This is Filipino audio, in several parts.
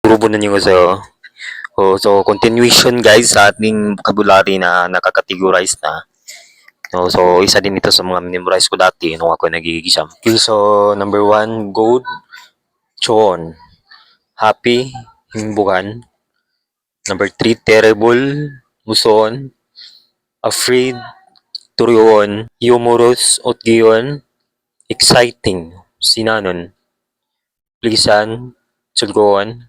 grupo na niyo sa'yo. So, continuation guys sa ating vocabulary na nakakategorize na. No, so, isa din ito sa mga memorize ko dati nung ako nag-exam. Okay, so, number 1, good, chon. Happy, himbukan. Number 3, terrible, muson. Afraid, turyon. Humorous, otgiyon. Exciting, sinanon. Pleasant, sulgoan.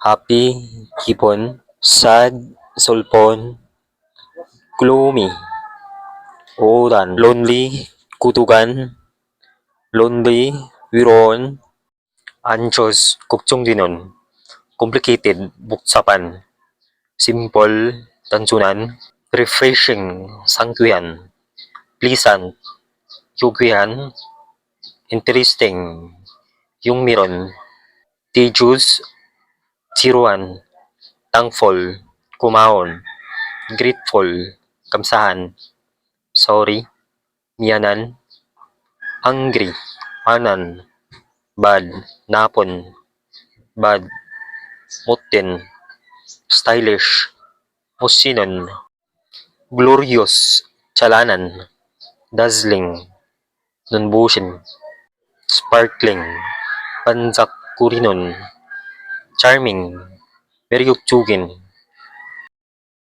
Happy, hipon. Sad, sulpon. Gloomy, uran. Lonely, kutugan. Lonely, wiroon. Anxious, kupchungdinon. Complicated, buksapan. Simple, tansunan. Refreshing, sangkuyan. Pleasant, yugihan. Interesting, yung miron. Tedious, tiruan. Thankful, kumaon. Grateful, kamsahan. Sorry, miyanan. Hungry, anan. Bad, napon. Bad, mutin. Stylish, musinon. Glorious, chalanan. Dazzling, nunbusin. Sparkling, pansak kurinon. Charming, meriyugtsugin.